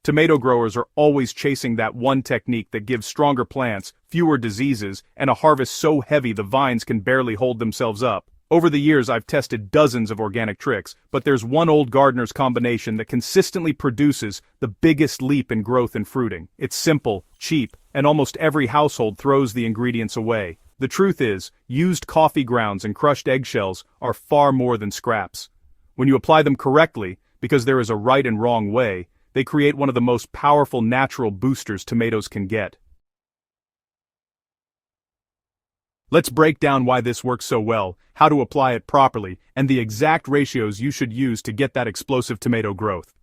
Tomato growers are always chasing that one technique that gives stronger plants, fewer diseases, and a harvest so heavy the vines can barely hold themselves up. Over the years I've tested dozens of organic tricks, but there's one old gardener's combination that consistently produces the biggest leap in growth and fruiting. It's simple, cheap, and almost every household throws the ingredients away. The truth is, used coffee grounds and crushed eggshells are far more than scraps. When you apply them correctly, because there is a right and wrong way, they create one of the most powerful natural boosters tomatoes can get. Let's break down why this works so well, how to apply it properly, and the exact ratios you should use to get that explosive tomato growth.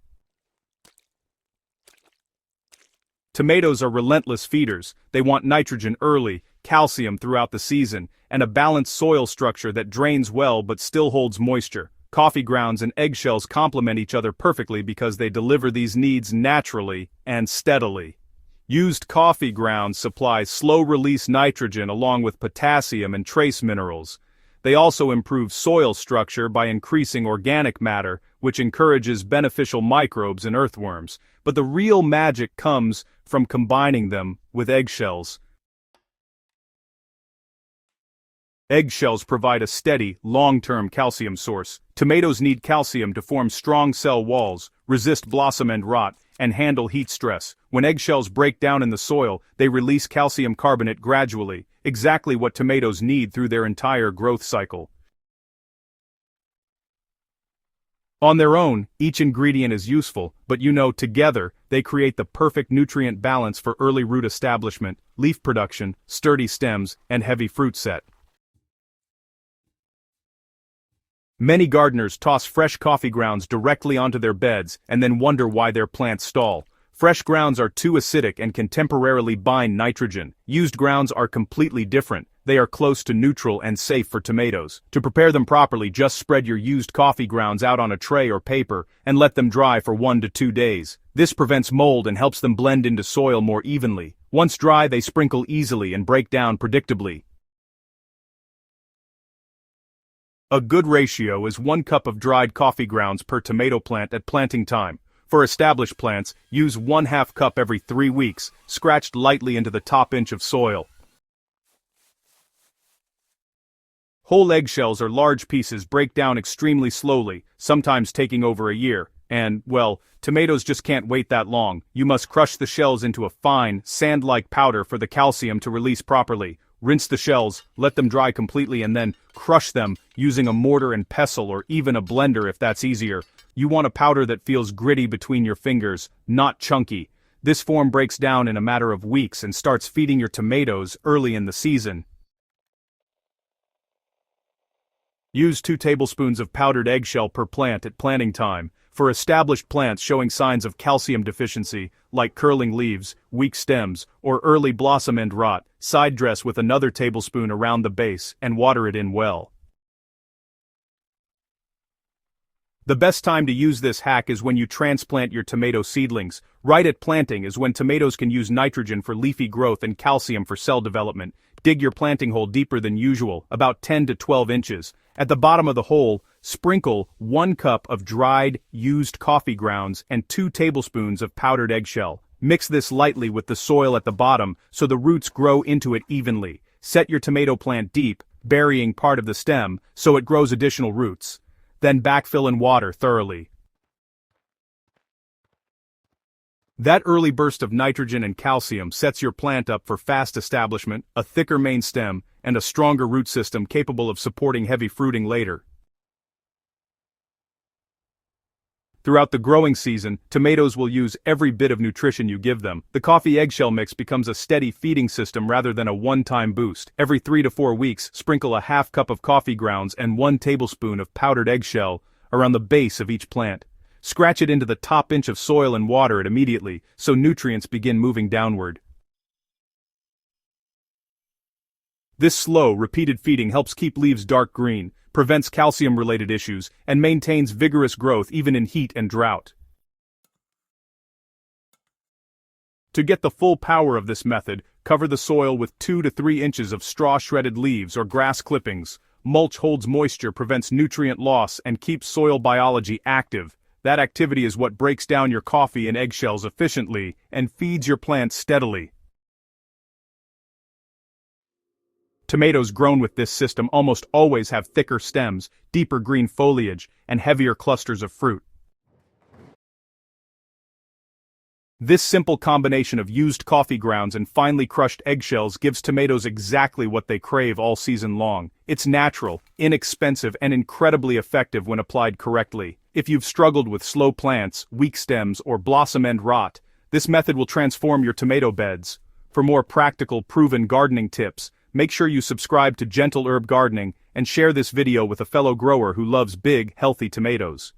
Tomatoes are relentless feeders. They want nitrogen early, calcium throughout the season, and a balanced soil structure that drains well but still holds moisture. Coffee grounds and eggshells complement each other perfectly because they deliver these needs naturally and steadily. Used coffee grounds supply slow-release nitrogen along with potassium and trace minerals. They also improve soil structure by increasing organic matter, which encourages beneficial microbes and earthworms. But the real magic comes from combining them with eggshells. Eggshells provide a steady, long-term calcium source. Tomatoes need calcium to form strong cell walls, resist blossom end rot, and handle heat stress. When eggshells break down in the soil, they release calcium carbonate gradually, exactly what tomatoes need through their entire growth cycle. On their own, each ingredient is useful, but together, they create the perfect nutrient balance for early root establishment, leaf production, sturdy stems, and heavy fruit set. Many gardeners toss fresh coffee grounds directly onto their beds and then wonder why their plants stall. Fresh grounds are too acidic and can temporarily bind nitrogen. Used grounds are completely different. They are close to neutral and safe for tomatoes. To prepare them properly, just spread your used coffee grounds out on a tray or paper and let them dry for 1 to 2 days. This prevents mold and helps them blend into soil more evenly. Once dry, they sprinkle easily and break down predictably. A good ratio is 1 cup of dried coffee grounds per tomato plant at planting time. For established plants, use 1/2 cup every 3 weeks, scratched lightly into the top inch of soil. Whole eggshells or large pieces break down extremely slowly, sometimes taking over a year. And, well, tomatoes just can't wait that long. You must crush the shells into a fine, sand-like powder for the calcium to release properly. Rinse the shells, let them dry completely, and then crush them using a mortar and pestle or even a blender if that's easier. You want a powder that feels gritty between your fingers, not chunky. This form breaks down in a matter of weeks and starts feeding your tomatoes early in the season. Use 2 tablespoons of powdered eggshell per plant at planting time. For established plants showing signs of calcium deficiency, like curling leaves, weak stems, or early blossom end rot, side dress with another tablespoon around the base and water it in well. The best time to use this hack is when you transplant your tomato seedlings. Right at planting is when tomatoes can use nitrogen for leafy growth and calcium for cell development. Dig your planting hole deeper than usual, about 10 to 12 inches. At the bottom of the hole, sprinkle 1 cup of dried, used coffee grounds and 2 tablespoons of powdered eggshell. Mix this lightly with the soil at the bottom so the roots grow into it evenly. Set your tomato plant deep, burying part of the stem so it grows additional roots. Then backfill and water thoroughly. That early burst of nitrogen and calcium sets your plant up for fast establishment, a thicker main stem, and a stronger root system capable of supporting heavy fruiting later. Throughout the growing season, tomatoes will use every bit of nutrition you give them. The coffee eggshell mix becomes a steady feeding system rather than a one-time boost. Every 3 to 4 weeks, sprinkle a 1/2 cup of coffee grounds and 1 tablespoon of powdered eggshell around the base of each plant. Scratch it into the top inch of soil and water it immediately, so nutrients begin moving downward. This slow, repeated feeding helps keep leaves dark green, prevents calcium-related issues, and maintains vigorous growth even in heat and drought. To get the full power of this method, cover the soil with 2 to 3 inches of straw-shredded leaves or grass clippings. Mulch holds moisture, prevents nutrient loss, and keeps soil biology active. That activity is what breaks down your coffee and eggshells efficiently and feeds your plants steadily. Tomatoes grown with this system almost always have thicker stems, deeper green foliage, and heavier clusters of fruit. This simple combination of used coffee grounds and finely crushed eggshells gives tomatoes exactly what they crave all season long. It's natural, inexpensive, and incredibly effective when applied correctly. If you've struggled with slow plants, weak stems, or blossom end rot, this method will transform your tomato beds. For more practical, proven gardening tips, make sure you subscribe to Gentle Herb Gardening and share this video with a fellow grower who loves big, healthy tomatoes.